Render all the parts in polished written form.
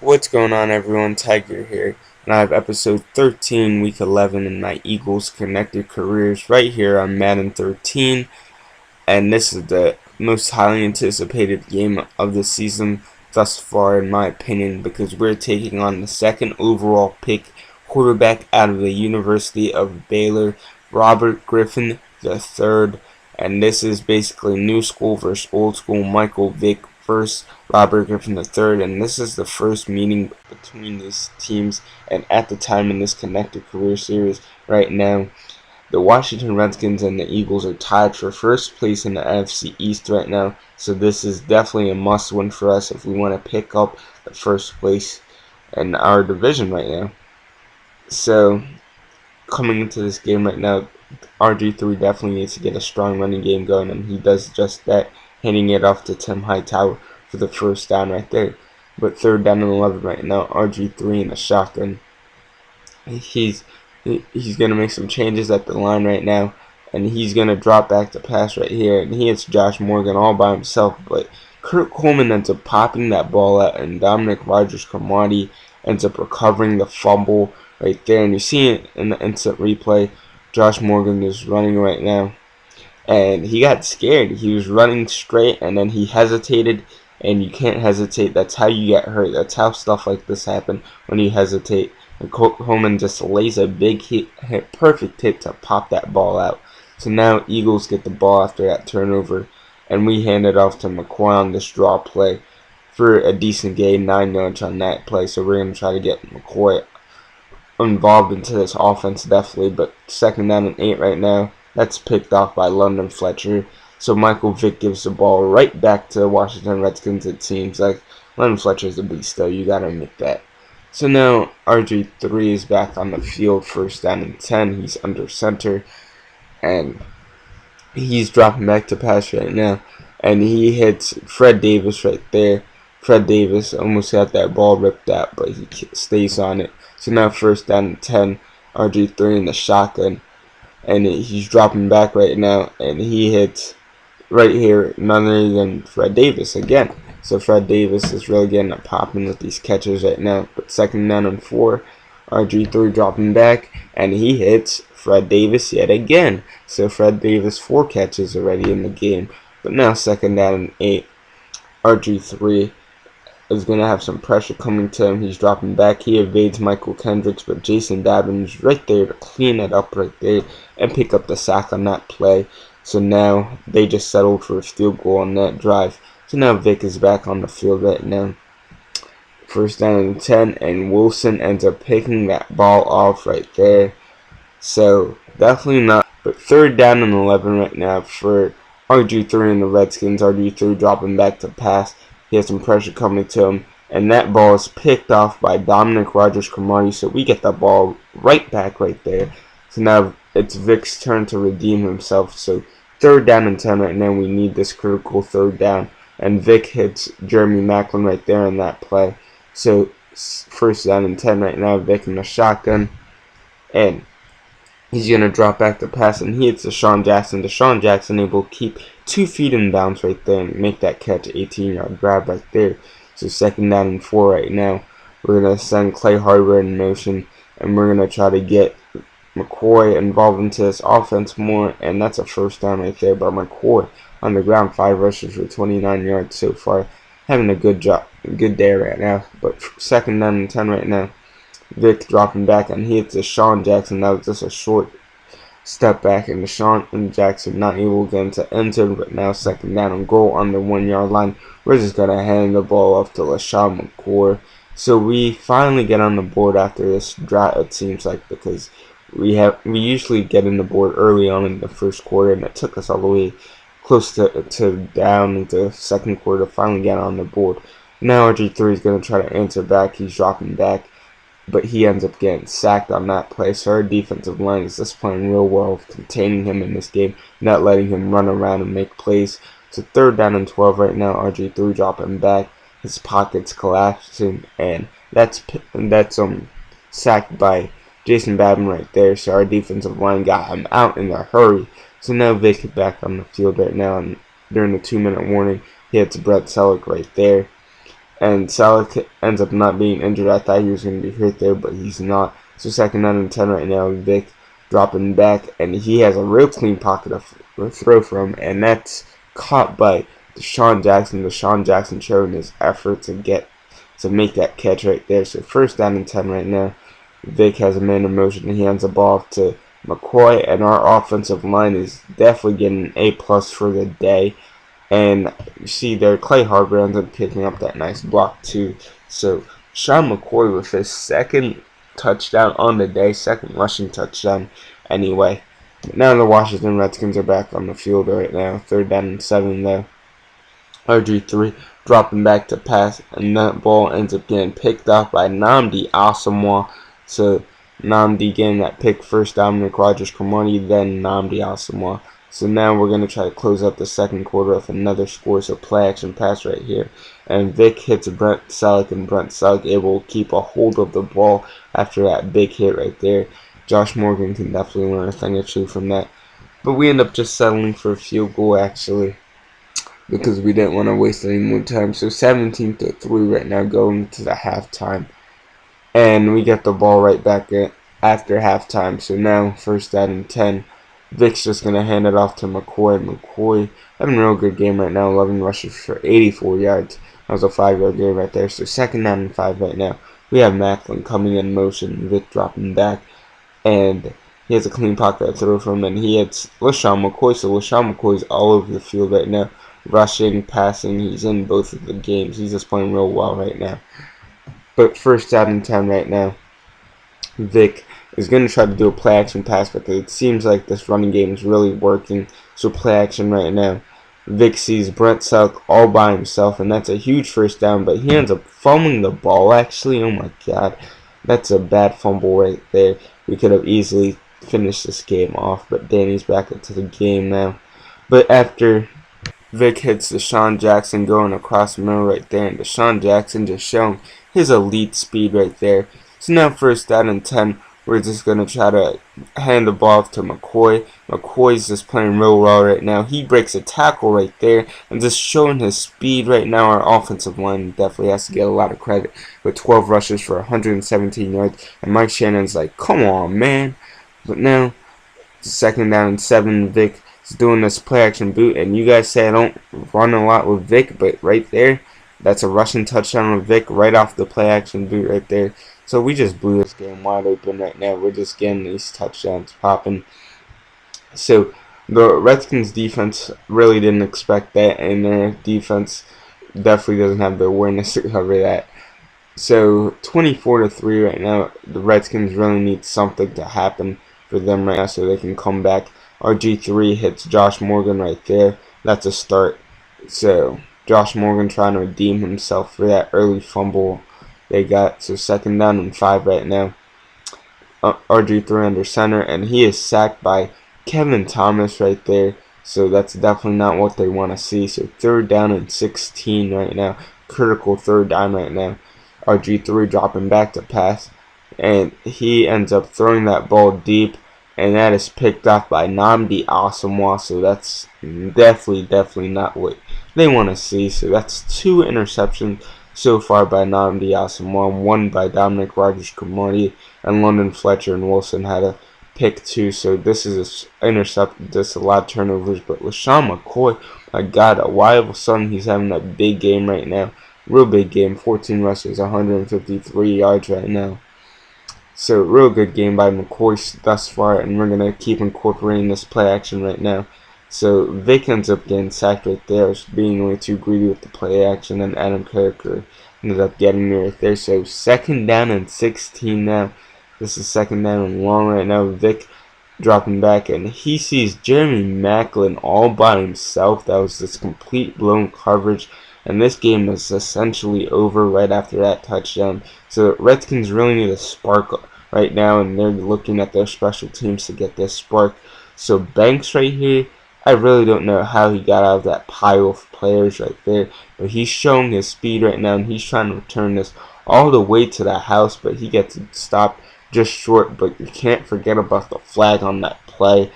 What's going on, everyone? Tiger here, and I have episode 13, week 11 in my Eagles connected careers right here on Madden 13, and this is the most highly anticipated game of the season thus far, in my opinion, because we're taking on the second overall pick quarterback out of the University of Baylor, Robert Griffin III, and this is basically new school versus old school. Michael Vick versus Robert Griffin III, and this is the first meeting between these teams, and at the time in this connected career series right now, the Washington Redskins and the Eagles are tied for first place in the NFC East right now, so this is definitely a must-win for us if we want to pick up the first place in our division right now. So, coming into this game right now, RG3 definitely needs to get a strong running game going, and he does just that, handing it off to Tim Hightower for the first down right there. But third down and 11 right now, RG3 in a shotgun. He's going to make some changes at the line right now, and he's going to drop back to pass right here, and he hits Josh Morgan all by himself, but Kurt Coleman ends up popping that ball out, and Dominic Rodgers-Cromartie ends up recovering the fumble right there, and you see it in the instant replay. Josh Morgan is running right now, and he got scared. He was running straight, and then he hesitated, and you can't hesitate. That's how you get hurt. That's how stuff like this happen, when you hesitate. And Coleman just lays a big hit, perfect hit to pop that ball out. So now Eagles get the ball after that turnover, and we hand it off to McCoy on this draw play for a decent gain, 9 yards on that play. So we're going to try to get McCoy involved into this offense definitely, but second down and 8 right now. That's picked off by London Fletcher. So Michael Vick gives the ball right back to the Washington Redskins, it seems like. London Fletcher's a beast, though. You got to admit that. So now RG3 is back on the field, first down and 10. He's under center, and he's dropping back to pass right now. And he hits Fred Davis right there. Fred Davis almost got that ball ripped out, but he stays on it. So now first down and 10, RG3 in the shotgun. And he's dropping back right now, and he hits right here none other than Fred Davis again. So Fred Davis is really getting it popping with these catches right now. But second down and 4, RG3 dropping back, and he hits Fred Davis yet again. So Fred Davis 4 catches already in the game. But now second down and 8, RG3 is going to have some pressure coming to him. He's dropping back. He evades Michael Kendricks, but Jason Babin's right there to clean it up right there and pick up the sack on that play. So now they just settled for a field goal on that drive. So now Vick is back on the field right now. First down and 10, and Wilson ends up picking that ball off right there. So definitely not. But third down and 11 right now for RG3 and the Redskins. RG3 dropping back to pass. He has some pressure coming to him, and that ball is picked off by Dominic Rodgers-Cromartie, so we get the ball right back right there. So now it's Vick's turn to redeem himself. So third down and 10 right now. We need this critical third down, and Vick hits Jeremy Maclin right there in that play. So first down and 10 right now. Vick in the shotgun, and he's going to drop back to pass, and he hits Deshaun Jackson. Deshaun Jackson able to keep 2 feet in bounds right there and make that catch, 18-yard grab right there. So second down and 4 right now. We're going to send Clay Harbor in motion, and we're going to try to get McCoy involved into this offense more, and that's a first down right there by McCoy on the ground. 5 rushes for 29 yards so far. Having a good day right now. But second down and 10 right now. Vick dropping back, and he hits Deshaun Jackson. That was just a short step back, and Deshaun and Jackson not able to get into end zone, but now second down and goal on the 1-yard line. We're just going to hand the ball off to LaShawn McCoy. So we finally get on the board after this drought, it seems like, because we usually get in the board early on in the first quarter, and it took us all the way close to down into the second quarter to finally get on the board. Now RG3 is going to try to answer back. He's dropping back, but he ends up getting sacked on that play. So our defensive line is just playing real well, containing him in this game, not letting him run around and make plays. So third down and 12 right now. RG3 dropping back, his pockets collapsing, and that's sacked by Jason Babin right there. So our defensive line got him out in a hurry. So now Vick is back on the field right now, and during the 2-minute warning, he hits Brett Selleck right there. and Saleh ends up not being injured. I thought he was going to be hurt there, but he's not. So 2nd down and 10 right now. Vick dropping back, and he has a real clean pocket to throw from, and that's caught by Deshaun Jackson. Deshaun Jackson showing his effort to make that catch right there. So 1st down and 10 right now. Vick has a man in motion, and he hands the ball off to McCoy, and our offensive line is definitely getting an A+ for the day. And you see there, Clay Harbor ends up picking up that nice block too. So Sean McCoy with his 2nd touchdown on the day, 2nd rushing touchdown anyway. But now the Washington Redskins are back on the field right now. 3rd down and 7 though. RG3 dropping back to pass, and that ball ends up getting picked up by Nnamdi Asomugha. So Nnamdi getting that pick first, Dominic Rodgers-Cromartie, then Nnamdi Asomugha. So now we're going to try to close out the 2nd quarter with another score. So play action pass right here. And Vick hits Brent Celek, and Brent Celek able to keep a hold of the ball after that big hit right there. Josh Morgan can definitely learn a thing or two from that. But we end up just settling for a field goal actually, because we didn't want to waste any more time. So 17-3 right now going to the halftime. And we get the ball right back after halftime. So now 1st down and 10. Vick's just going to hand it off to McCoy. McCoy having a real good game right now. 11 rushes for 84 yards. That was a 5-yard game right there. So 2nd down and 5 right now. We have Macklin coming in motion. Vick dropping back. And he has a clean pocket to throw from. And he hits LaShawn McCoy. So LaShawn McCoy's all over the field right now. Rushing, passing. He's in both of the games. He's just playing real well right now. But 1st down and 10 right now. Vick is going to try to do a play action pass, because it seems like this running game is really working. So play action right now. Vick sees Brent Celek all by himself, and that's a huge 1st down, but he ends up fumbling the ball actually. Oh my god. That's a bad fumble right there. We could have easily finished this game off, but Danny's back into the game now. But after Vick hits Deshaun Jackson going across the middle right there, and Deshaun Jackson just showing his elite speed right there. So now 1st down and 10. We're just going to try to hand the ball off to McCoy. McCoy's just playing real well right now. He breaks a tackle right there and just showing his speed right now. Our offensive line definitely has to get a lot of credit with 12 rushes for 117 yards. And Mike Shannon's like, come on, man. But now, 2nd down and 7, Vick is doing this play action boot. And you guys say I don't run a lot with Vick, but right there, that's a rushing touchdown with Vick right off the play action boot right there. So we just blew this game wide open right now. We're just getting these touchdowns popping. So the Redskins defense really didn't expect that, and their defense definitely doesn't have the awareness to cover that. So 24-3 right now. The Redskins really need something to happen for them right now so they can come back. RG3 hits Josh Morgan right there. That's a start. So Josh Morgan trying to redeem himself for that early fumble they got. So 2nd down and 5 right now. RG3 under center, and he is sacked by Kevin Thomas right there. So that's definitely not what they want to see. So 3rd down and 16 right now. Critical 3rd down right now. RG3 dropping back to pass, and he ends up throwing that ball deep, and that is picked off by Nnamdi Asomugha. So that's definitely not what they want to see. So that's 2 interceptions so far by Nnamdi Asomugha, 1 by Dominic Rodgers-Cromartie, and London Fletcher and Wilson had a pick 2. So this is an intercept, just a lot of turnovers. But LaShawn McCoy, my god, why all of a sudden he's having a big game right now. Real big game, 14 rushes, 153 yards right now. So real good game by McCoy thus far, and we're going to keep incorporating this play action right now. So Vick ends up getting sacked right there, being way too greedy with the play action, and Adam Carricker ended up getting me right there. So 2nd down and 16 now. This is 2nd down and long right now. Vick dropping back, and he sees Jeremy Macklin all by himself. That was just complete blown coverage, and this game is essentially over right after that touchdown. So Redskins really need a spark right now, and they're looking at their special teams to get this spark. So Banks right here, I really don't know how he got out of that pile of players right there, but he's showing his speed right now, and he's trying to return this all the way to the house, but he gets stopped just short. But you can't forget about the flag on that play.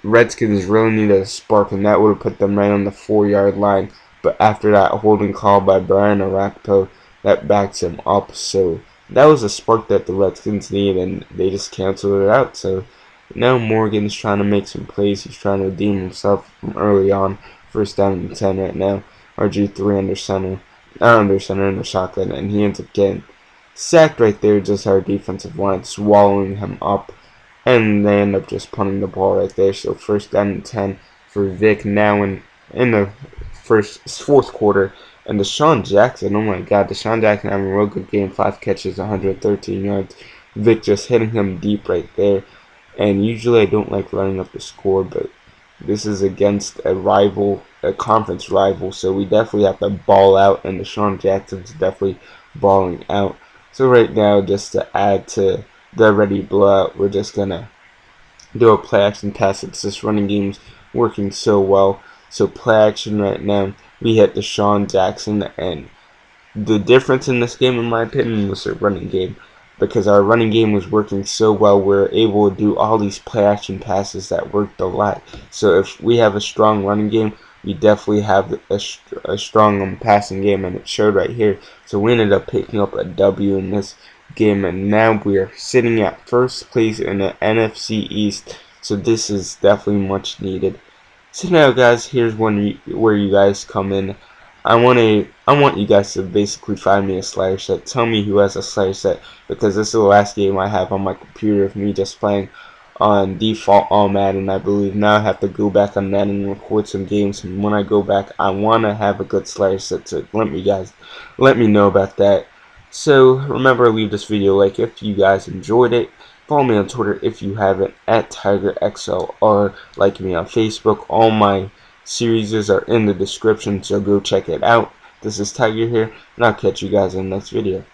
Redskins really need a spark, and that would have put them right on the 4-yard line but after that holding call by Brian Arakpo, that backs him up. So that was a spark that the Redskins need, and they just canceled it out. So now Morgan's trying to make some plays. He's trying to redeem himself from early on. First down and 10 right now. RG3 under center. Not under center, in the shotgun, and he ends up getting sacked right there. Just our defensive line swallowing him up, and they end up just punting the ball right there. So first down and 10 for Vick now in the fourth quarter. And Deshaun Jackson, oh my god, Deshaun Jackson having a real good game. 5 catches, 113 yards. Vick just hitting him deep right there. And usually I don't like running up the score, but this is against a rival, a conference rival, so we definitely have to ball out, and Deshaun Jackson's definitely balling out. So right now, just to add to the already blowout, we're just going to do a play action pass. It's this running game's working so well. So play action right now, we hit Deshaun Jackson, and the difference in this game, in my opinion, was the running game. Because our running game was working so well, we were able to do all these play action passes that worked a lot. So if we have a strong running game, we definitely have a strong passing game, and it showed right here. So we ended up picking up a W in this game, and now we are sitting at first place in the NFC East. So this is definitely much needed. So now, guys, here's where you guys come in. I want you guys to basically find me a slider set. Tell me who has a slider set, because this is the last game I have on my computer of me just playing on default on Madden, I believe. Now I have to go back on Madden and record some games, and when I go back, I want to have a good slider set. So let me know about that. So remember, leave this video a like if you guys enjoyed it. Follow me on Twitter if you haven't, at TigerXL, or like me on Facebook. All my series are in the description, so go check it out. This is Tiger here, and I'll catch you guys in the next video.